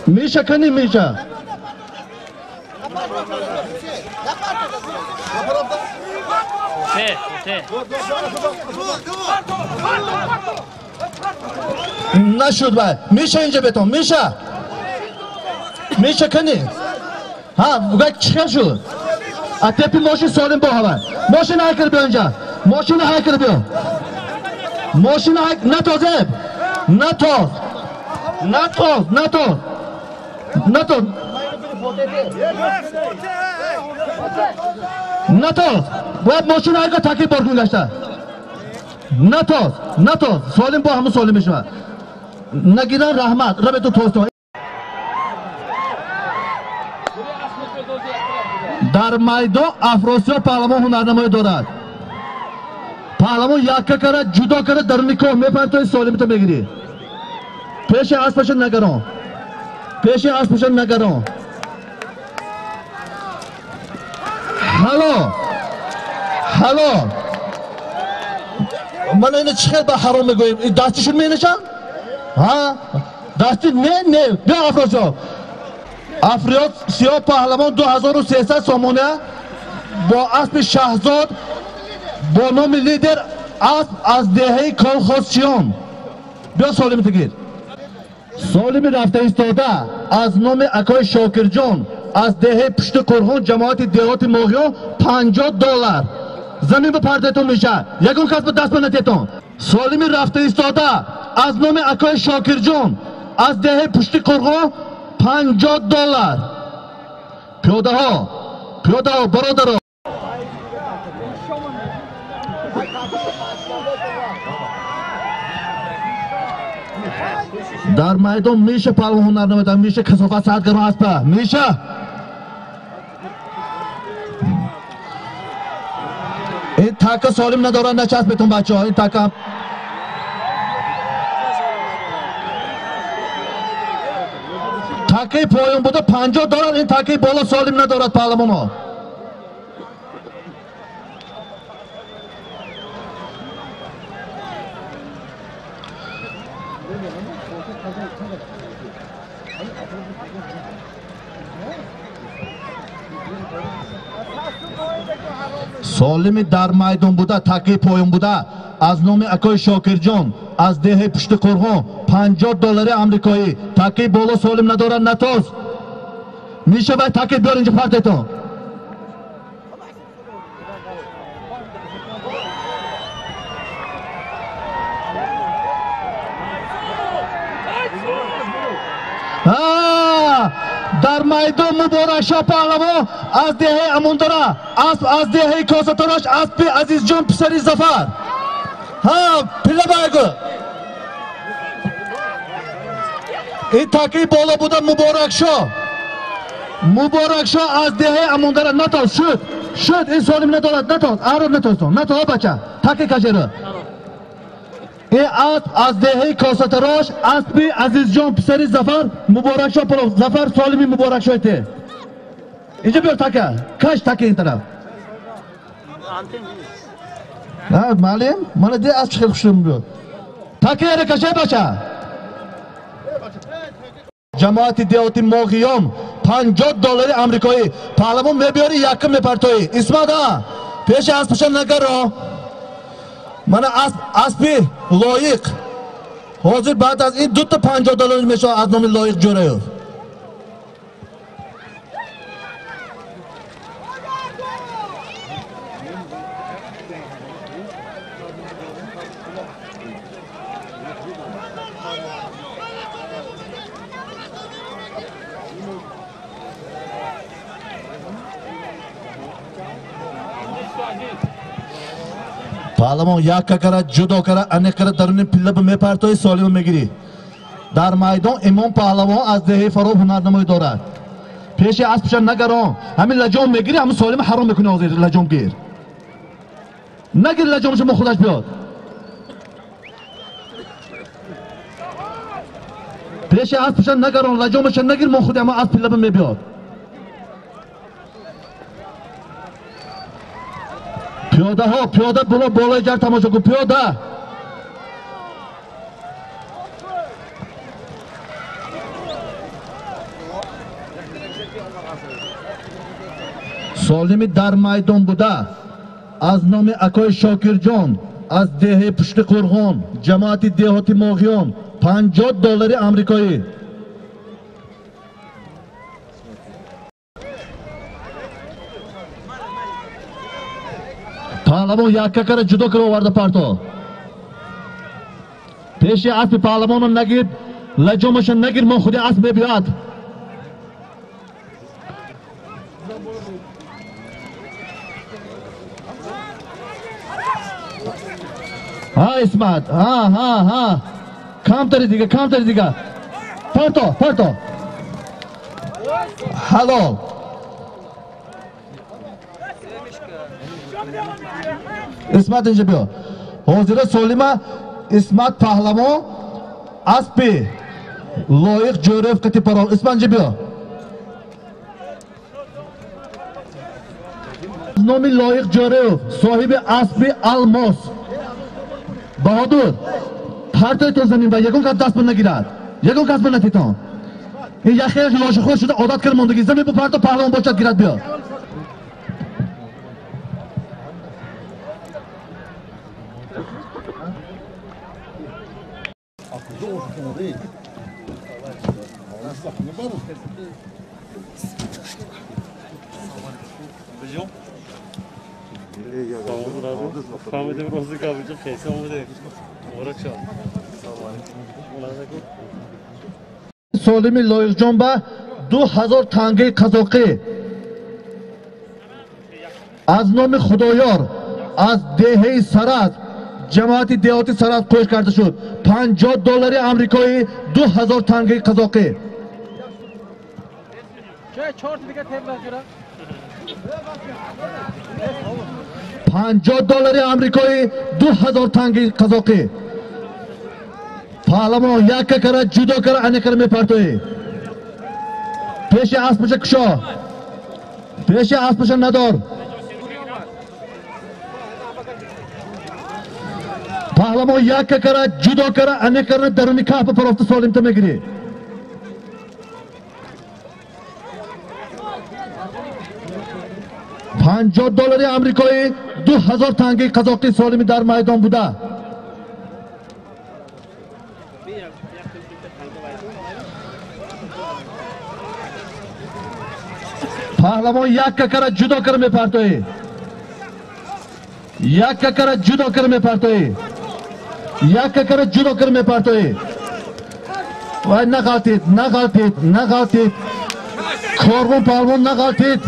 میشه کنی میشه نشد باید میشه اینجا بتون میشه کنی ها بگه چه شد اتپی ماشین سالم با هوا ماشین های کر بیا اینجا ماشین های کر بیا ماشین های نتازه نتاز باید ماشین های که تاکی برکن گشته نتاز سالم با همون سالم بشود نگیرن رحمت رو به تو توستو در میدان افراسیاب پهلوان هنرنمایی دارد پهلوان یکه کره جدا کره در نکاح میپرد توی سالم تو بگیری پیش اسبشون نگران حالا من اینه چه به حرام میگویم دستشون مینشن ها دستی نه بیا افراسیاب پهلوان 2300 سومونه با اسب شهزاد با نام لیدر اسب از دهه کالخاسیان بیا سالم تگیر سالم رفته ایستاده از نام اکای شاکر جان از دهه پشت کرهان جماعت دهات ماهیان $50 زمین به پردهتون میشه یکون کس به دست بنتیتون سالمی رفته ایستاده از نام اکای شاکر جان از دهه پشت کرهان $50 پیاده ها برادر در میدان میشه پهلوان هنرنمایی میشه کثافت سردگران اسب میشه این تکه سالم ندارن نچسب بهتون بچه ها این تکه تکه پایان بوده $50 این تکه بالا سالم ندارد پهلوان ها سالمی در میدان بوده تکه پایان بوده از نام اکای شاکر جان از دهه پشت کرهان $50 امریکایی تکه بالا سالم ندارن نتاز میشه باید تکه بیار اینجا پرتتون در میدان مبارک شاه پهلوان از دهه اموندره اسب از دهه کاساتراش اسب عزیز جان پسری ظفر ها پله بایگو این تاکی بالا بوده مبارک شاه از دهه اموندره نتاز شد این سالم ندارد نتاز احرام نتاز بچه تاکی کشیره این اسب از دهه کاساتراش اسب عزیز جان پسری ظفر مبارک شاه پلو ظفر سالمی مبارک شایته اینجا بیار تکه کش تکه این طرف نه معلم من دیگه از خیلی خوشم بیاد تکه یه کشه بچه جماعت دهاتی ماغیان $50 امریکایی پهلوان میبیاری یکم میپرتایی اسمت ها پیش اسبشن نگرو من اسبی لایق حاضر بعد از این $2 $50 میشه از نام لایق جوره پهلوان یک ککره جدا کره انکره درون پله به میپرتای سالم میگیری. در میدان امام پهلوان از دهه فراب هنرنمایی دارد. پیش اسبش نگران همین لجام میگیری همین سالم حرام میکنه آزیر لجام گیر. نگیر لجامش ما خودش بیاد. پیش اسبش نگران لجامش نگیر ما خود اما اسب پله به میبیاد. پیاده ها پیاده بالای جر تماشا کن پیاده. سالمی در میدان بوده از نام اکای شاکر جان از دهه پشت قرغان جماعت دهاتی ماغیان $50 امریکایی. پهلوان یک ککر جدا کرو آورده پرتا. پیش اسب پهلوان رو نگیر لجامش نگیر من خودی اسب بیاد. ها اسمت ها کم تری دیگه پرتا حلال اسمت اینجا بیا. حاضر سالمه اسمت پهلوان اسب لایق جورف قطی پرال. اسمت اینجا بیا. نامی لایق جورف صاحب اسب الماس بهادر پرتای تو زمین و یکون کس دست بند نگیرد یکون کس بند نتیتان. این یه خیلی لاش خود شده عادت کرد ماندگی زمین با پرتا پهلوان باشد گیرد بیا. سالمی لایق جان به 2000 تنگه قزاقی از نام خدایار از دهه سرد جماعت دهاتی سرد کوش کرده شد. $50 امریکایی 2000 تنگه قزاقی. $50 امریکایی 2000 تنگه قزاقی. پهلوان یک ککره جدا کره انکره میپرتوی. پیش اسبش کشا پیش اسبش ندار. پهلوان یک ککره جدا کره انکره درونی کاپ پرافت سالم تا میگیری. $50 امریکایی 2000 تنگه قزاقی سالمی در میدان بوده. پهلوان یک ککره جدا کره میپرتوی. یک ککره جدا کره میپرتوی. یک ککره جدا کره میپرتوی. وای نغلطید کارون پهلوان نغلطید.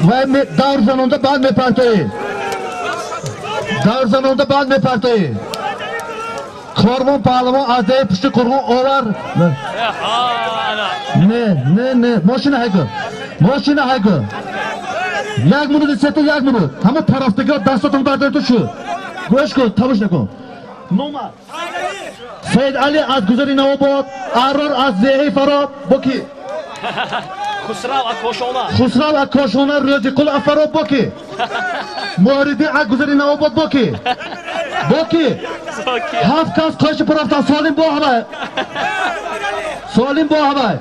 وای دور زنونده بعد میپرتوی. کارون پهلوان از ده پشت قرغون آور. نه ماشین هایگو یک منوت سه تو یک منوت همه پرافتگی ها دستاتون برداری تو شد. گوش کن تماش نکن. نومد سید علی از گذری نواباد ارار از دهه فراب بکی خسرو اکاشونه روزی قل افراب بکی موردی از گذری نواباد بکی هفت کس کاش پرافتن سالم با همه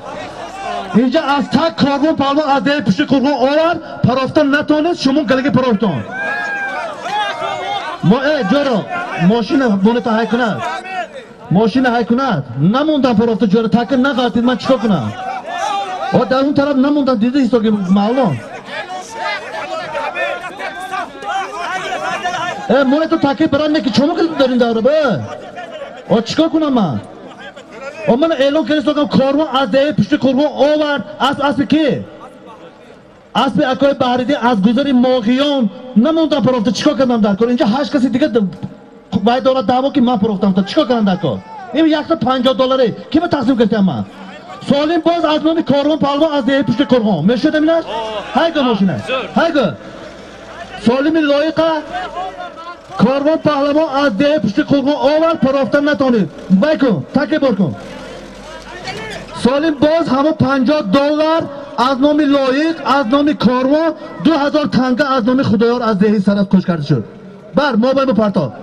اینجا از تک کارون پهلوان از ده پشت قرغون آور پرافتن نتونه شما گلگی پرافتن جارو ماشین بونتا های کند نموندن پرافته جارو تاکر نغلطید من چکا کنم در اون طرف نموندن دیده ایسا که معلوم مونه تو تاکر پران نکی چما کلید دارین داره به چکا کنم من اعلان کردیستو که کارون از ده پشت قرغون آورد اسب کی اسب اکای بهریدی از گذر ماغیان نموندم پروفته. چیکار کردم در کار؟ اینجا 8 کسی دیگه باید دولت دعوا که من پروفتم. تا چیکار کردم در کار؟ این $150 کی به تقسیم کردم من؟ سالم باز از نام کاروان پهلوان از دیه پشت کرغان میشه دمینا؟ هایگا ماشینه هایگا سالم لایقه کاروان پهلوان از دیه پشت کرغان آور پروفتن نتونید بکن تکه بار کن. سالم باز همه $50 از نام لایق از نام کاروان 2000 تنگه از نام خدایار از دیه سرف کش کرده شد. بر موبایل بپرتا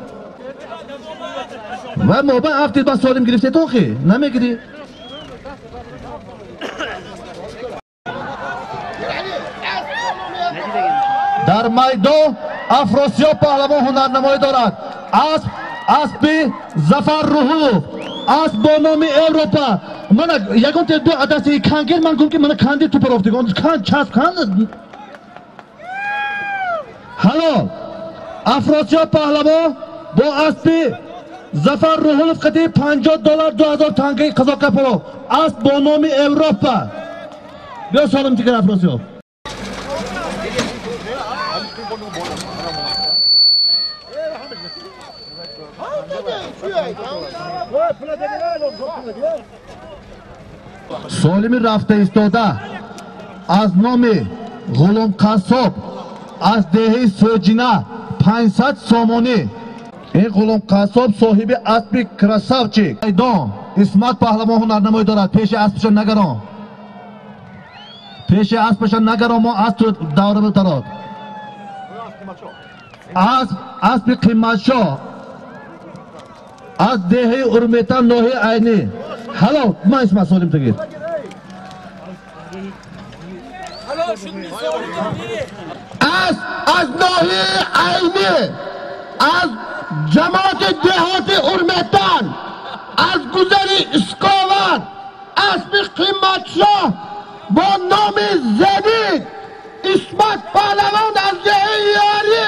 و موبایل هفتید با سالم گرفته تو خی نمیگیری. در میدان افراسیاب پهلوان هنرنمایی دارد. اسب ظفر روحو اسب با نام اروپا. من یکم دو عدسی کنگل من گم که من کندی تو پروفتگان کند چسب کند. حالا افراسیاب پهلوان با اسب ظفر روحو قدی $50 2000 تنگه قزاقه پرو اسب با نام اروپا. بیا سالم دیگر افراسیاب. سالمی رفته ایستاده از نام غلام قصاب از دهه سوجینه 500 سامانی. این غلام قصاب صاحب اسب کراساوچیک میدان اسمت پهلوان هنرنمایی دارد. پیش اسبشان نگران پیش اسبشان نگران ما اسب دوره بتراد اسب قیمتشاه از دهه ارمیتان نوحه عینی. حالا من اسم سالم تگیر از نوحه عینی از جماعت دهات ارمیتان از گذر اسکاوان اسب قیمتشاه با نام زنید اسمت پهلوان از دهه یاری.